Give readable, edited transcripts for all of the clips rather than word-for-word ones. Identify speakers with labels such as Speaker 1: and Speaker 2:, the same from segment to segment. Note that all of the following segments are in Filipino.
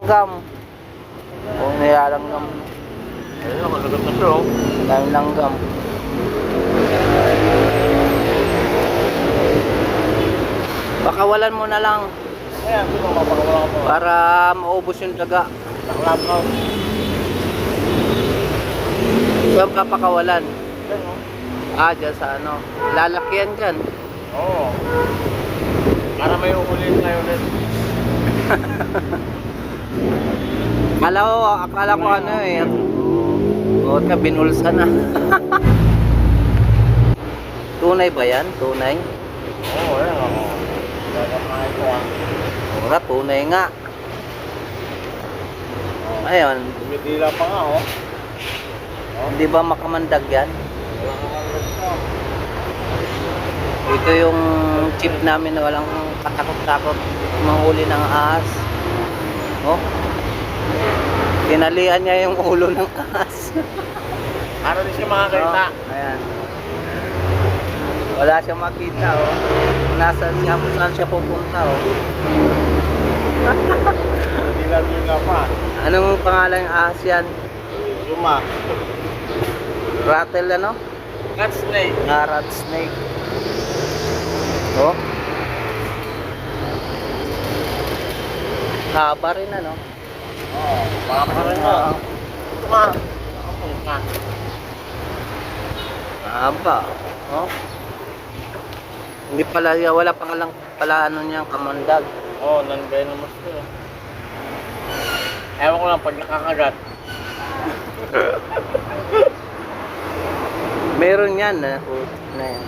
Speaker 1: Gam. Kung nilalanggam.
Speaker 2: Ayun, nakalagat na siya, oh.
Speaker 1: Daming langgam. Pakawalan mo na lang
Speaker 2: Ayan, sino mapakawala ko.
Speaker 1: para maubos yung daga.
Speaker 2: Nakalap ko.
Speaker 1: Saan ka pakawalan?
Speaker 2: Yan, oh.
Speaker 1: Ah, dyan sa ano. Lalakyan dyan.
Speaker 2: Oo. Para may uulin tayo ulit.
Speaker 1: Akala ko ano eh. O, binulsa na. Tunay ba yan? Tunay?
Speaker 2: Oo, ayan, ako. Gagamahin ko, ah.
Speaker 1: Ora, tunay nga. Ayun,
Speaker 2: Dumidila pa nga, oh.
Speaker 1: hindi ba makamandag yan?
Speaker 2: Wala ka kalat ko.
Speaker 1: Ito yung chip namin na walang katakot-takot manghuli ng ahas. Oh. Tinalian niya yung ulo ng ahas.
Speaker 2: Para din siya makakita.
Speaker 1: Oh, ayan. Wala siyang makita, oh. Nasaan siya, kung saan siya pupunta, oh.
Speaker 2: Dumidila pa.
Speaker 1: Anong pangalan ng ahas yan?
Speaker 2: Luma.
Speaker 1: Rattle ano?
Speaker 2: Rat snake.
Speaker 1: Rat snake. Oh. Haba rin ano?
Speaker 2: Oo, baka rin mo. Luma. Luma.
Speaker 1: Haba. Oh. Hindi pala, wala pa lang pala ano niyang kamandag.
Speaker 2: Oo, non-venomous to. Ewan ko lang pag nakakagat.
Speaker 1: Meron yan na yan.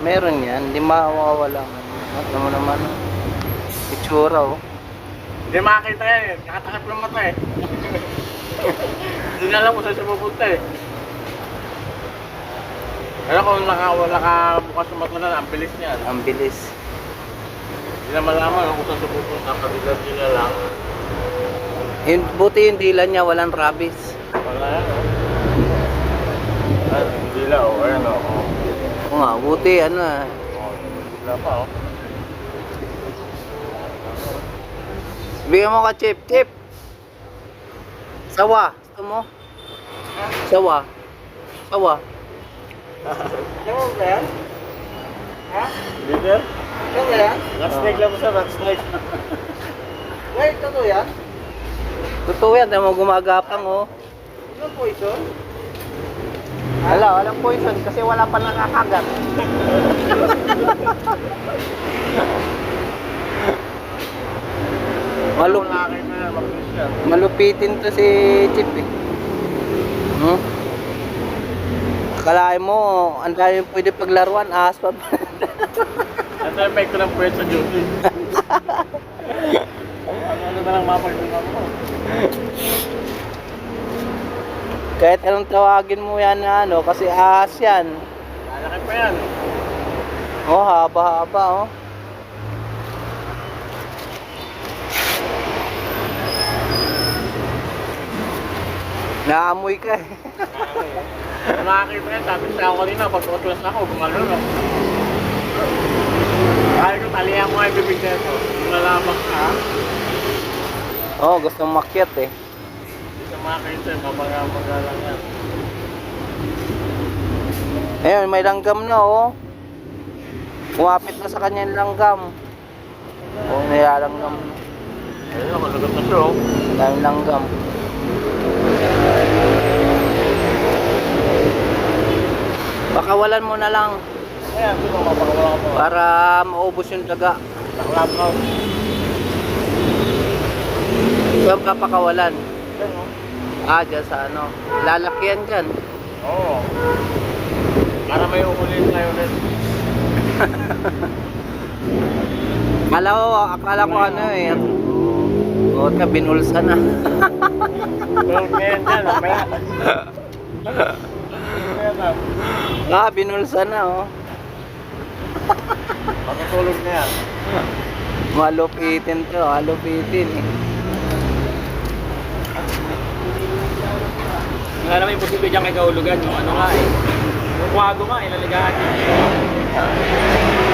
Speaker 1: Meron yan, hindi mawawala. Ano mo naman, itsura, oh.
Speaker 2: Hindi makakita yan eh. Nakatakip ng mata eh. Hindi na alam kung saan siya pupunta eh. Pero kung nakabukas ng mata na, ang bilis niyan.
Speaker 1: Ang bilis.
Speaker 2: Hindi na malaman kung saan siya pupunta. Kabilang lang.
Speaker 1: Yung, buti yung dila niya, walang rabies.
Speaker 2: Wala yan oh. Hindi lang oh. Ayan oh.
Speaker 1: Oo nga, buti ano ah.
Speaker 2: Wala pa oh.
Speaker 1: Bigyan mo ka chip, chip. Sawa, gusto mo? Sawa. Sawa.
Speaker 2: Ano ba yan? Ha? Leader?
Speaker 1: Ano yan?
Speaker 2: Rat snake lang mo siya, rat snake.
Speaker 1: Wait, totoo yan? Totoo yan, dahil mo gumagapang oh.
Speaker 2: Ano poison?
Speaker 1: Wala, walang poison kasi wala pa nakakagat.
Speaker 2: Malaki na yan, mabilis yan.
Speaker 1: Malupitin to si Chip eh. Hmm? Akalain mo, ang dami pwede paglaruan, ahas pa ba?
Speaker 2: Ito yung epekto ng puwet sa duty. Ano na lang mapagdungan mo?
Speaker 1: Kahit anong tawagin mo yan na ano, kasi ahas yan.
Speaker 2: Malaki pa yan.
Speaker 1: Oh, haba-haba oh. Naamoy ka eh.
Speaker 2: Nakakita yan, sabi sa ako kanina, pag-utwas ako, gumalo no. Kaya ko talihan mo ay bibig na ito. Malamang ka.
Speaker 1: Oh, gusto mong makyat eh.
Speaker 2: Hindi ka makakita, mabaga lang yan.
Speaker 1: Ayun, may langgam na oh. Kumapit na sa kanya yung langgam. Oh, nilalanggam.
Speaker 2: Ayun, nakalagat na siya oh.
Speaker 1: Daming langgam. Pakawalan mo na lang
Speaker 2: Ayan, sino mapakawala ko.
Speaker 1: para maubos yung daga.
Speaker 2: Nakalap ko.
Speaker 1: Saan ka pakawalan?
Speaker 2: Yan oh.
Speaker 1: Ah, dyan sa ano. Lalakyan dyan.
Speaker 2: Oo. Para may uulin tayo ulit.
Speaker 1: Akala ko ano eh. O, binulsa na.
Speaker 2: Tulog na yan dyan, mamaya.
Speaker 1: Ah, binulsa na oh.
Speaker 2: Matutulog na yan.
Speaker 1: Malupitin to, malupitin eh.
Speaker 2: Nga naman yung posible dyan kay kahulugan, yung ano nga eh. Yung kwago nga, ilaligahan niya.